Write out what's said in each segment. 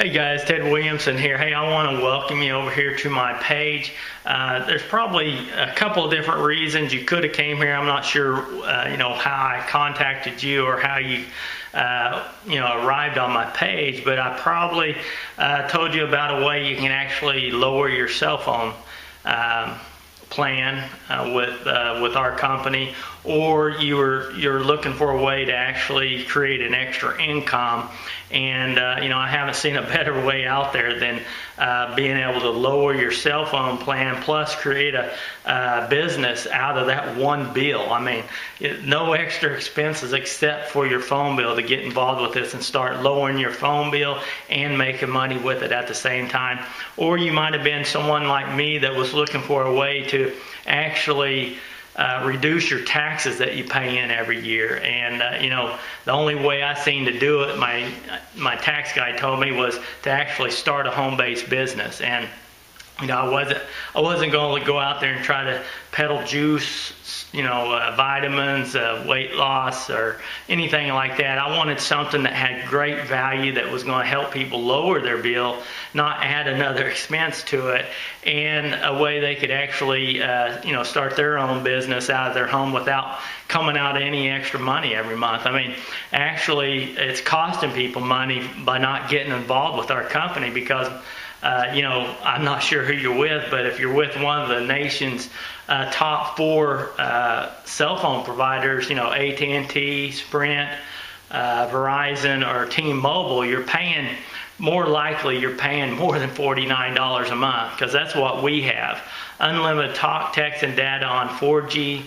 Hey guys, Ted Williamson here. Hey, I want to welcome you over here to my page. There's probably a couple of different reasons you could have came here. I'm not sure, how I contacted you or how you, arrived on my page, but I probably told you about a way you can actually lower your cell phone plan with our company, or you're looking for a way to actually create an extra income. And I haven't seen a better way out there than being able to lower your cell phone plan plus create a business out of that one bill. I mean, no extra expenses except for your phone bill to get involved with this and start lowering your phone bill and making money with it at the same time. Or you might have been someone like me that was looking for a way to actually reduce your taxes that you pay in every year. And the only way I seen to do it, my tax guy told me, was to actually start a home-based business. And I wasn't going to go out there and try to peddle juice, vitamins, weight loss, or anything like that. I wanted something that had great value, that was going to help people lower their bill, not add another expense to it, and a way they could actually, start their own business out of their home without coming out any extra money every month. I mean, actually, it's costing people money by not getting involved with our company because I'm not sure who you're with, but if you're with one of the nation's top 4 cell phone providers, AT&T, Sprint, Verizon, or T-Mobile, you're paying more than $49 a month, because that's what we have. Unlimited talk, text, and data on 4G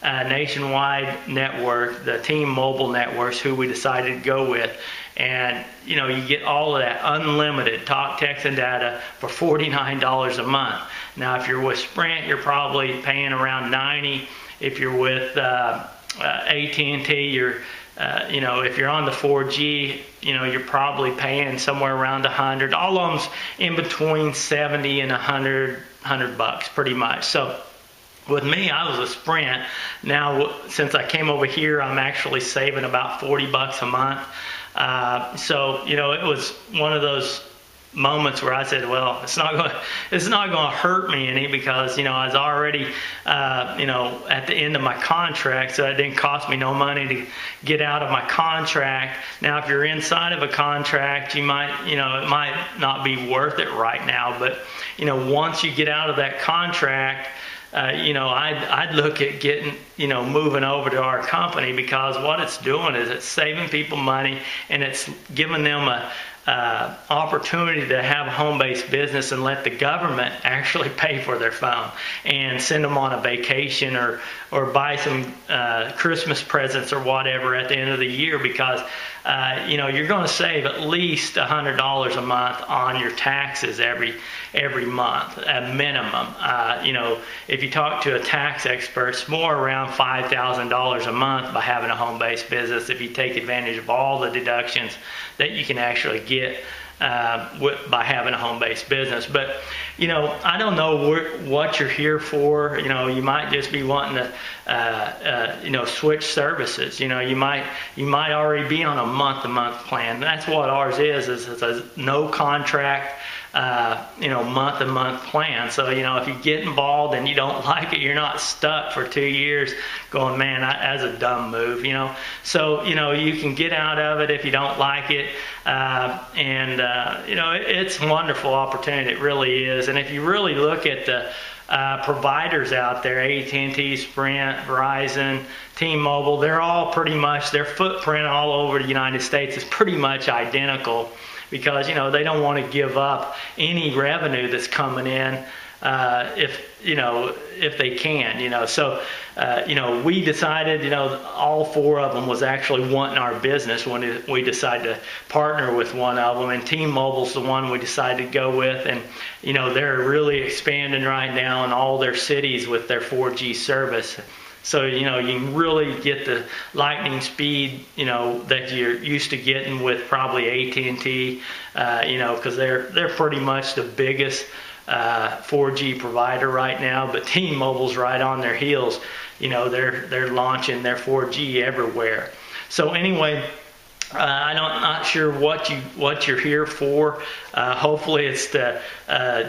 nationwide network, the T-Mobile networks, who we decided to go with. And you get all of that unlimited talk, text, and data for $49 a month. Now, if you're with Sprint, you're probably paying around $90. If you're with AT&T, you're if you're on the 4G, you're probably paying somewhere around $100. All of them's in between $70 and $100 bucks, pretty much. So with me, I was a Sprint. Now, since I came over here, I'm actually saving about 40 bucks a month. So it was one of those moments where I said, well, it's not going to hurt me any, because I was already at the end of my contract, so it didn't cost me no money to get out of my contract. Now, if you're inside of a contract, you might it might not be worth it right now, but once you get out of that contract, I'd look at getting, moving over to our company, because what it's doing is it's saving people money, and it's giving them a opportunity to have a home-based business and let the government actually pay for their phone and send them on a vacation or buy some Christmas presents or whatever at the end of the year, because you're going to save at least $100 a month on your taxes every month, at minimum. If you talk to a tax expert, it's more around $5,000 a month by having a home-based business, if you take advantage of all the deductions that you can actually get by having a home-based business. But I don't know what you're here for. You might just be wanting to switch services. You might already be on a month-to-month plan. That's what ours is it's a no contract month-to-month plan. So if you get involved and you don't like it, you're not stuck for 2 years going, man, that's a dumb move. So you can get out of it if you don't like it. It's a wonderful opportunity. It really is. And if you really look at the providers out there, AT&T, Sprint, Verizon, T-Mobile, they're all pretty much, their footprint all over the United States is pretty much identical, because they don't want to give up any revenue that's coming in if they can. So we decided, all 4 of them was actually wanting our business when we decided to partner with one of them, and T-Mobile's the one we decided to go with. And they're really expanding right now in all their cities with their 4G service. So you can really get the lightning speed that you're used to getting with probably AT&T, because they're pretty much the biggest 4G provider right now. But T-Mobile's right on their heels. They're launching their 4G everywhere. So anyway, I'm not sure what you're here for. Hopefully, it's to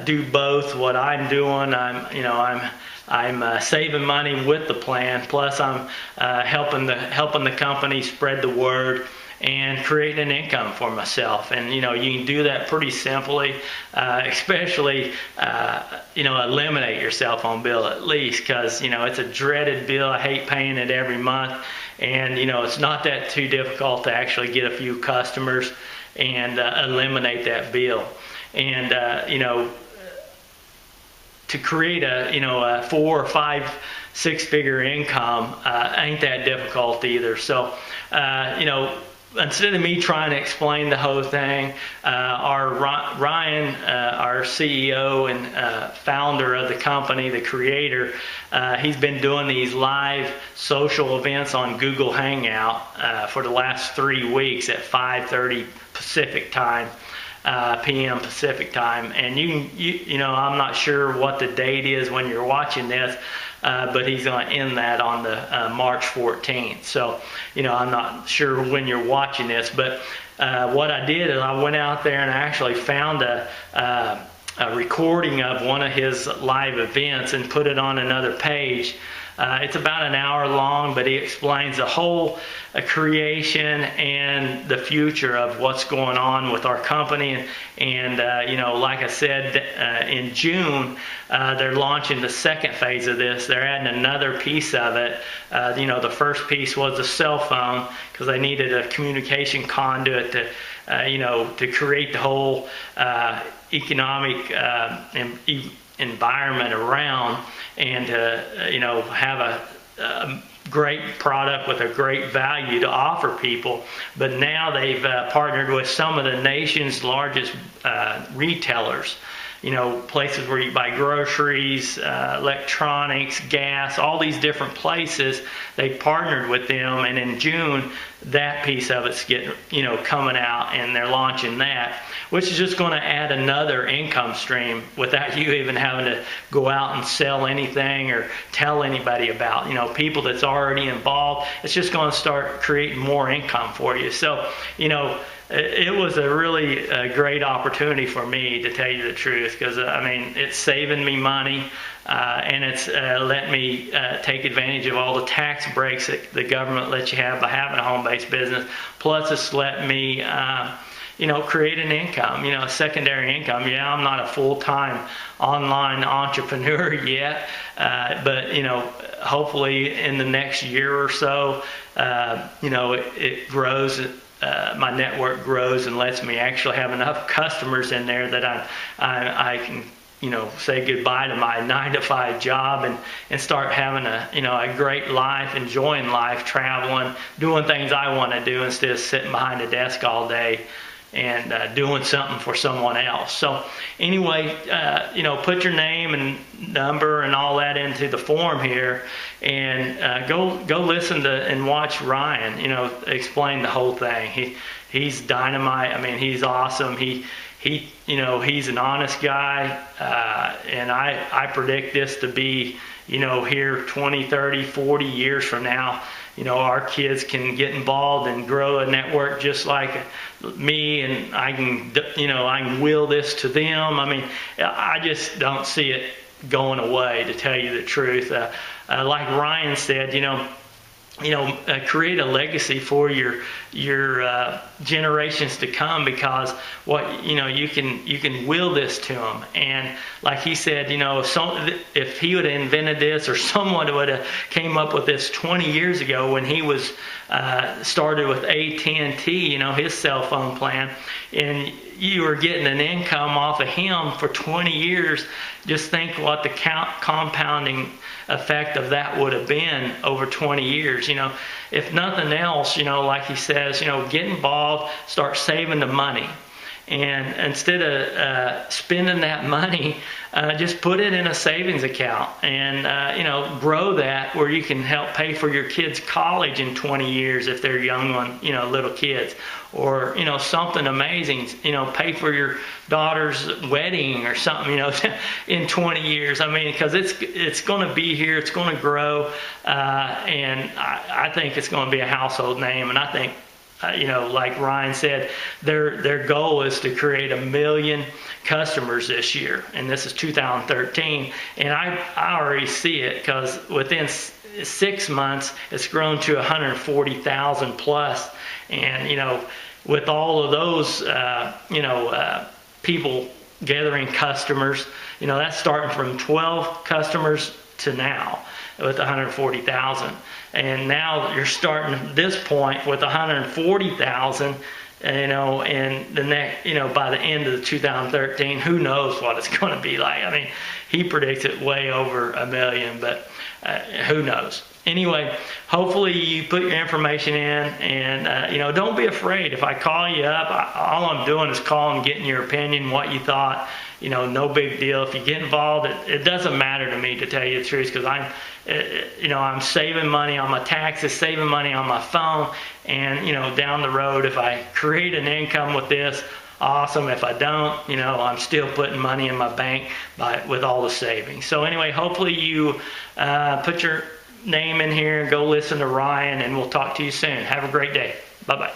do both. What I'm doing, I'm saving money with the plan. Plus, I'm helping the company spread the word and create an income for myself. And you can do that pretty simply, especially eliminate your cell phone bill at least, because it's a dreaded bill. I hate paying it every month, and it's not that too difficult to actually get a few customers and eliminate that bill. And to create a 4 or 5 6-figure income ain't that difficult either. So instead of me trying to explain the whole thing, Ryan, our CEO and founder of the company, the creator, he's been doing these live social events on Google Hangout for the last 3 weeks at 5:30 Pacific time. PM Pacific time, and I'm not sure what the date is when you're watching this, but he's going to end that on the March 14th. So, I'm not sure when you're watching this, but what I did is I went out there and I actually found a recording of one of his live events and put it on another page. It's about an hour long, but he explains the whole creation and the future of what's going on with our company. And like I said, in June, they're launching the second phase of this. They're adding another piece of it. The first piece was the cell phone, because they needed a communication conduit to create the whole economic environment around, and have a great product with a great value to offer people. But now they've partnered with some of the nation's largest retailers, places where you buy groceries, electronics, gas, all these different places. They partnered with them, and in June that piece of it's getting coming out, and they're launching that, which is just going to add another income stream without you even having to go out and sell anything or tell anybody about. People that's already involved. It's just going to start creating more income for you. So it was a really great opportunity for me, to tell you the truth, because it's saving me money, and it's let me take advantage of all the tax breaks that the government lets you have by having a home-based business. Plus, it's let me create an income, a secondary income. Yeah, I'm not a full-time online entrepreneur yet, but hopefully in the next year or so, it grows. My network grows and lets me actually have enough customers in there that I can say goodbye to my 9-to-5 job and start having a great life, enjoying life, traveling, doing things I want to do instead of sitting behind a desk all day and doing something for someone else. So anyway, put your name and number and all that into the form here, and go listen to and watch Ryan, explain the whole thing. He's dynamite. He's awesome. He's an honest guy, and I predict this to be, here 20, 30, 40 years from now, our kids can get involved and grow a network just like me, and I can will this to them. I just don't see it going away, to tell you the truth. Like Ryan said, create a legacy for your generations to come, because what you can will this to them. And like he said, if he would have invented this, or someone would have came up with this 20 years ago when he was started with AT&T, his cell phone plan, and you were getting an income off of him for 20 years, just think what the compounding effect of that would have been over 20 years. If nothing else, like he says, get involved, start saving the money. And instead of spending that money, just put it in a savings account and, grow that where you can help pay for your kids' college in 20 years if they're young little kids. Or, something amazing, pay for your daughter's wedding or something, in 20 years. Because it's going to be here, it's going to grow, and I think it's going to be a household name. And I think like Ryan said, their goal is to create 1 million customers this year, and this is 2013. And I already see it, because within 6 months it's grown to 140,000 plus. And with all of those people gathering customers, that's starting from 12 customers to now with 140,000. And now you're starting at this point with 140,000, and the next, by the end of the 2013, who knows what it's going to be like. I mean, he predicts it way over 1 million, but who knows. Anyway, hopefully you put your information in, and don't be afraid. If I call you up, all I'm doing is calling, getting your opinion, what you thought. No big deal. If you get involved, it doesn't matter to me, to tell you the truth, because I'm saving money on my taxes, saving money on my phone, and down the road, if I create an income with this, awesome. If I don't, I'm still putting money in my bank with all the savings. So anyway, hopefully you put your name in here and go listen to Ryan, and we'll talk to you soon. Have a great day. Bye-bye.